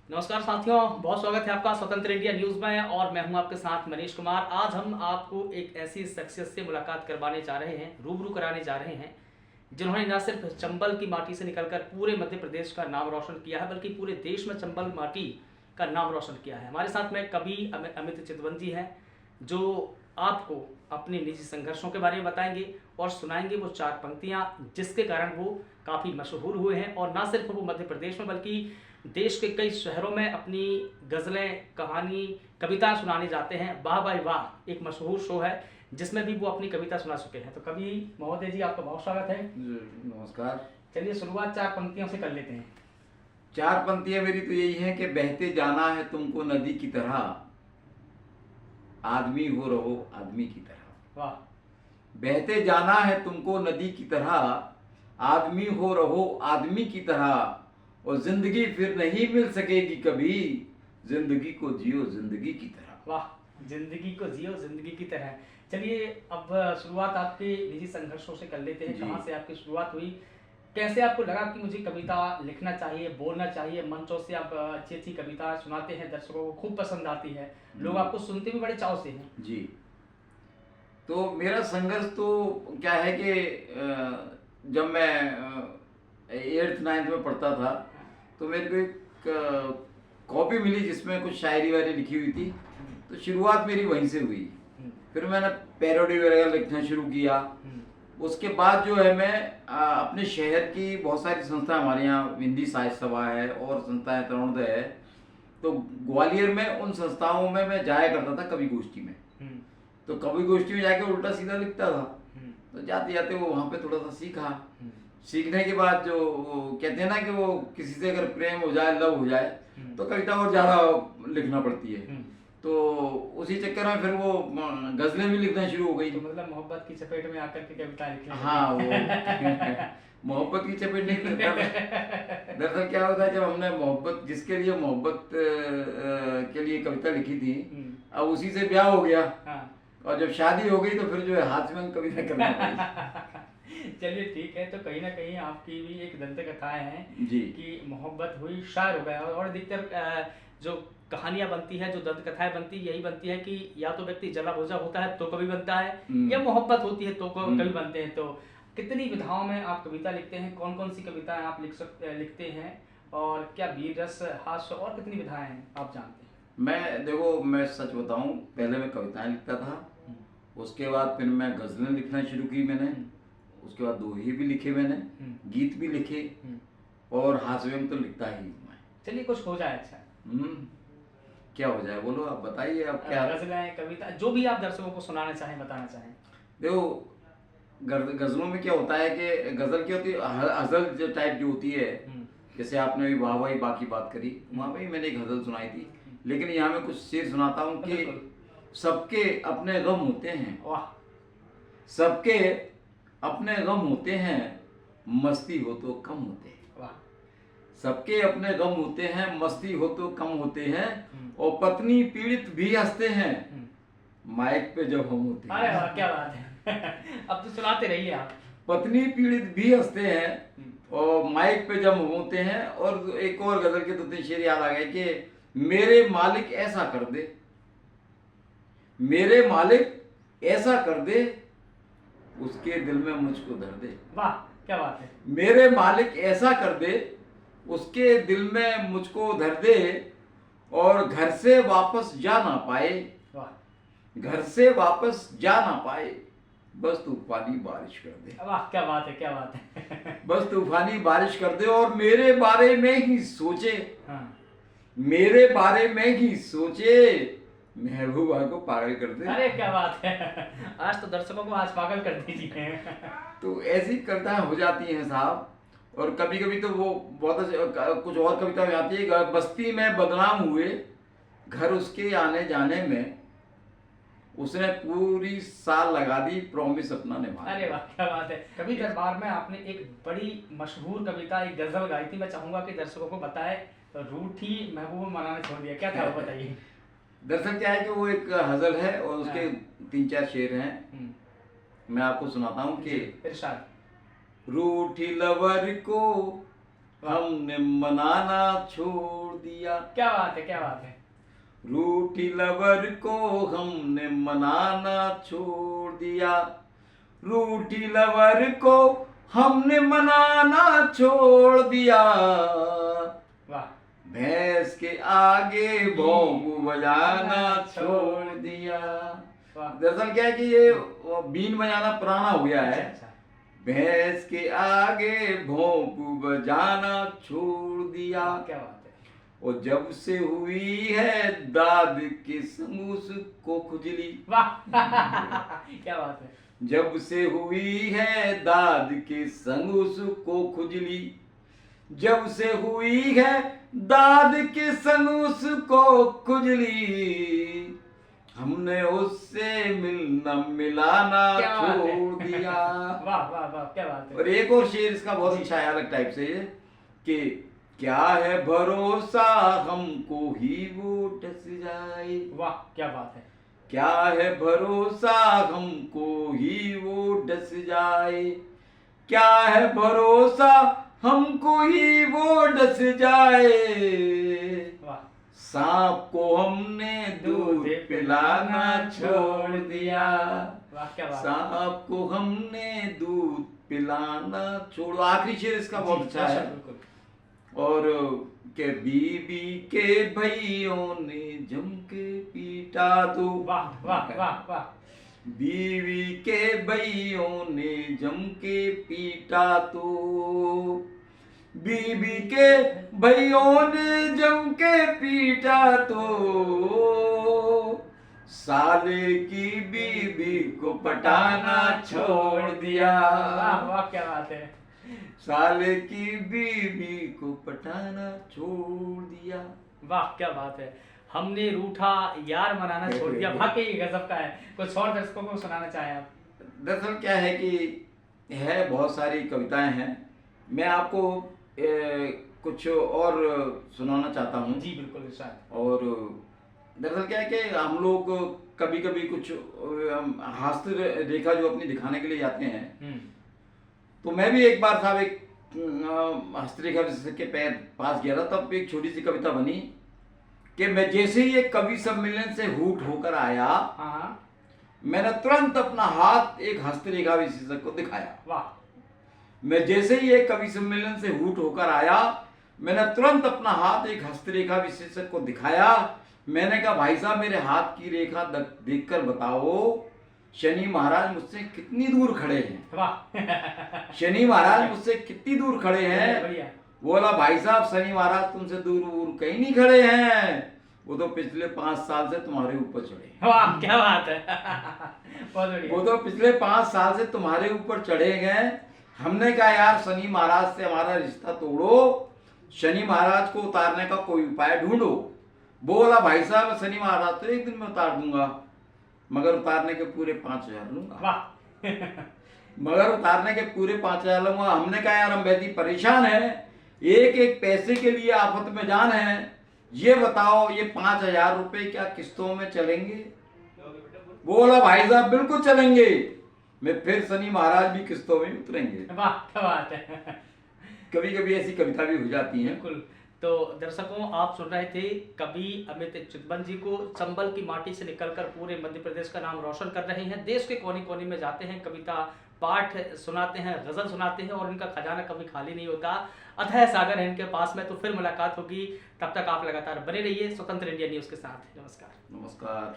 नमस्कार साथियों, बहुत स्वागत है आपका स्वतंत्र इंडिया न्यूज़ में और मैं हूं आपके साथ मनीष कुमार। आज हम आपको एक ऐसी शख्सियत से मुलाकात करवाने जा रहे हैं, रूबरू कराने जा रहे हैं, जिन्होंने न सिर्फ चंबल की माटी से निकलकर पूरे मध्य प्रदेश का नाम रोशन किया है, बल्कि पूरे देश में चंबल माटी का नाम रोशन किया है। हमारे साथ में कवि अमित चितवन जी हैं, जो आपको अपने निजी संघर्षों के बारे में बताएंगे और सुनाएंगे वो चार पंक्तियां, जिसके कारण वो काफ़ी मशहूर हुए हैं। और ना सिर्फ वो मध्य प्रदेश में बल्कि देश के कई शहरों में अपनी गज़लें, कहानी, कविताएं सुनाने जाते हैं। वाह भाई वाह एक मशहूर शो है जिसमें भी वो अपनी कविता सुना चुके हैं। तो कवि महोदय जी, आपका बहुत स्वागत है। नमस्कार। चलिए शुरुआत चार पंक्तियों से कर लेते हैं। चार पंक्तियां मेरी तो यही हैं कि बहते जाना है तुमको नदी की तरह, आदमी हो रहो आदमी की तरह। वाह। बहते जाना है तुमको नदी की तरह, आदमी हो रहो आदमी की तरह, और जिंदगी फिर नहीं मिल सकेगी कभी, जिंदगी को जियो जिंदगी की तरह। वाह, जिंदगी को जियो जिंदगी की तरह। चलिए अब शुरुआत आपके निजी संघर्षों से कर लेते हैं। कहाँ से आपकी शुरुआत हुई, कैसे आपको लगा कि मुझे कविता लिखना चाहिए, बोलना चाहिए? मंचों से आप अच्छी अच्छी कविता सुनाते हैं, दर्शकों को खूब पसंद आती है, लोग आपको सुनते भी बड़े चाव से हैं। जी, तो मेरा संघर्ष तो क्या है कि जब मैं 8th 9th में पढ़ता था तो मेरे को एक कॉपी मिली जिसमें कुछ शायरी वायरी लिखी हुई थी। तो शुरुआत मेरी वहीं से हुई। फिर मैंने पैरोडी वगैरह लिखना शुरू किया। उसके बाद जो है मैं अपने शहर की बहुत सारी संस्था, हमारे यहाँ हिंदी साहित्य सभा है और संस्थाएं तरुणोदय है, तो ग्वालियर में उन संस्थाओं में मैं जाया करता था कवि गोष्ठी में। तो कवि गोष्ठी में जाके उल्टा सीधा लिखता था। तो जाते जाते वो वहाँ पे थोड़ा सा सीखा। सीखने के बाद जो कहते हैं ना कि वो किसी से अगर प्रेम हो जाए, लव हो जाए, तो कविता और ज़्यादा लिखना पड़ती है। तो उसी चक्कर में फिर वो गजलें भी लिखना शुरू हो गई। तो मतलब मोहब्बत की चपेट में आकर के कविता लिखना। हाँ, वो मोहब्बत की चपेट नहीं। दरअसल क्या होता है, जब हमने मोहब्बत, जिसके लिए मोहब्बत के लिए कविता लिखी थी, अब उसी से ब्याह हो गया। हाँ। और जब शादी हो गई तो फिर जो है हाथ में कविता करना पड़ी। चलिए ठीक है, तो कहीं ना कहीं आपकी भी एक दंत कथाएं हैं जी कि मोहब्बत हुई, शायर हो गया। और अधिकतर जो कहानियां बनती है, जो दंत कथाएं बनती है, यही बनती है कि या तो व्यक्ति जला भुजा होता है तो कवि बनता है, या मोहब्बत होती है तो कवि बनते हैं। तो कितनी विधाओं में आप कविता लिखते हैं? कौन कौन सी कविताएं आप लिखते हैं? और क्या वीर रस, हास्य और कितनी विधाएं हैं आप जानते हैं? मैं देखो, मैं सच बताऊं, पहले मैं कविताएं लिखता था, उसके बाद फिर मैं गजलें लिखना शुरू की मैंने, उसके बाद दोहे भी लिखे मैंने, गीत भी लिखे, और हास्य व्यंग तो लिखता ही हूं मैं। चलिए कुछ हो जाए। अच्छा, क्या हो जाए बोलो, आप बताइए। आप क्या गजलें, कविता, जो भी आप दर्शकों को सुनाना चाहें, बताना चाहें। देखो, गजलों में क्या होता है कि गजल क्या होती है, गजल जो टाइप जो होती है, जैसे आपने भी वाह वाही बाकी बात करी, वहाँ पे मैंने एक गजल सुनाई थी, लेकिन यहाँ मैं कुछ शेर सुनाता हूँ कि सबके अपने गम होते हैं। वाह। सबके अपने गम होते हैं, मस्ती हो तो कम होते हैं। वाह। सबके अपने गम होते हैं, मस्ती हो तो कम होते हैं, और पत्नी पीड़ित भी हंसते हैं, माइक पे जब हम होते हैं। अरे वाह, क्या बात है। अब तो सुनाते रहिए आप। पत्नी पीड़ित भी हंसते हैं और माइक पे जब होते हैं। और एक और गजल के 2-3 शेर याद आ गए कि मेरे मालिक ऐसा कर दे, मेरे मालिक ऐसा कर दे, उसके दिल में मुझको धर दे। वाह, क्या बात है। मेरे मालिक ऐसा कर दे, उसके दिल में मुझको धर दे, और घर से वापस जा ना पाए, घर से वापस जा ना पाए, बस तूफानी बारिश कर दे। वाह, क्या बात है, क्या बात है। बस तूफानी बारिश कर दे, और मेरे बारे में ही सोचे। हाँ। मेरे बारे में ही सोचे, महबूबा को पागल कर दे। अरे क्या बात है, आज तो दर्शकों को आज पागल कर दीजिए। तो ऐसी कविताएं हो जाती हैं साहब। और कभी कभी तो वो बहुत कुछ और कविता में आती है, बस्ती में बदनाम हुए, घर उसके आने जाने में, उसने पूरी साल लगा दी, प्रॉमिस अपना निभा। अरे वाह, क्या बात है। कवि दरबार में आपने एक बड़ी मशहूर कविता, एक गजल गाई थी, मैं चाहूंगा कि दर्शकों को बताए। रूठी महबूब मनाना छोड़ दिया, क्या था वो बताइए। दरअसल क्या है कि वो एक गजल है और उसके 3-4 शेर हैं, मैं आपको सुनाता हूँ कि इरशाद। रूठी लवर को हमने मनाना छोड़ दिया। क्या बात है, क्या बात है। रूठी लवर को हमने मनाना छोड़ दिया, रूठी लवर को हमने मनाना छोड़ दिया। वाह। भैंस के आगे भोंपू बजाना छोड़ दिया। वाह। दरअसल क्या है कि ये बीन बजाना पुराना हो गया है। अच्छा। भैंस के आगे भोंपू बजाना छोड़ दिया। क्या बात है। और जब से हुई है दाद के संग उसको खुजली। वाह। क्या बात है। जब से हुई है दाद के संग उसको खुजली, जब से हुई है दाद के संग उसको खुजली, हमने उससे मिलना मिलाना छोड़ दिया। वाह वाह वाह, क्या बात है। और एक और शेर इसका बहुत अच्छा है अलग टाइप से, कि क्या है भरोसा हमको ही वो डस जाए। वाह, क्या बात है। क्या है भरोसा हमको ही वो डस जाए, क्या है भरोसा हमको ही वो डस जाए। वाह। सांप को हमने दूध पिलाना छोड़ दिया। वाह, क्या बात। सांप को हमने दूध पिलाना छोड़। आखिरी शेर इसका बहुत अच्छा है। बिल्कुल। और के बीबी के भैयों ने जम के पीटा तो। वाह वाह वाह वाह। बीवी के भैयों ने जम के पीटा तो, बीबी के भैयों ने जम के पीटा तो, साले की बीबी को पटाना छोड़ दिया। वाह वाह, क्या बात है। साले की बीबी को पटाना छोड़ दिया। वाह, क्या बात है। हमने रूठा यार मनाना छोड़ दिया। वाकई गजब का है। कुछ और दर्शकों को सुनाना चाहें आप। दरअसल क्या है कि है बहुत सारी कविताएं हैं, मैं आपको कुछ और सुनाना चाहता हूँ। जी बिल्कुल शायद। और दरअसल क्या है कि हम लोग कभी कभी कुछ हास्य रेखा जो अपनी दिखाने के लिए जाते हैं, तो मैं भी एक बार साहब एक हस्तरेखा के पास गया था। तब एक छोटी सी कविता बनी कि मैं जैसे ही एक कवि सम्मेलन से हूट होकर आया, हाँ। मैंने तुरंत अपना हाथ एक हस्तरेखा विशेषज्ञ को दिखाया। वाह। मैं जैसे ही एक कवि सम्मेलन से हूट होकर आया, मैंने तुरंत अपना हाथ एक हस्तरेखा विशेषज्ञ को दिखाया। मैंने कहा भाई साहब मेरे हाथ की रेखा देखकर बताओ शनि महाराज मुझसे कितनी दूर खड़े हैं। वाह। शनि महाराज मुझसे कितनी दूर खड़े हैं। बोला भाई साहब शनि महाराज तुमसे दूर कहीं नहीं खड़े हैं, वो तो पिछले 5 साल से तुम्हारे ऊपर चढ़े। वाह, क्या बात है। बहुत बढ़िया। वो तो पिछले 5 साल से तुम्हारे ऊपर चढ़े गए। हमने कहा यार शनि महाराज से हमारा रिश्ता तोड़ो, शनि महाराज को उतारने का कोई उपाय ढूंढो। बोला भाई साहब शनि महाराज तो एक दिन में उतार दूंगा, मगर उतारने के पूरे 5,000 लूंगा। वाह। मगर उतारने के पूरे 5,000 लूंगा। हमने कहा यार हम बेटी परेशान है, एक एक पैसे के लिए आफत में जान है, ये बताओ ये 5,000 रुपए क्या किस्तों में चलेंगे। बोला भाई साहब बिल्कुल चलेंगे, मैं फिर शनि महाराज भी किस्तों में उतरेंगे। वाह, क्या बात है। कभी कभी ऐसी कविता भी हो जाती है। बिल्कुल। तो दर्शकों आप सुन रहे थे कवि अमित चितबन जी को, चंबल की माटी से निकलकर पूरे मध्य प्रदेश का नाम रोशन कर रहे हैं। देश के कोने कोने में जाते हैं, कविता पाठ सुनाते हैं, गजल सुनाते हैं और इनका खजाना कभी खाली नहीं होता। अथाह सागर है इनके पास में। तो फिर मुलाकात होगी, तब तक आप लगातार बने रहिए स्वतंत्र इंडिया न्यूज के साथ। नमस्कार। नमस्कार।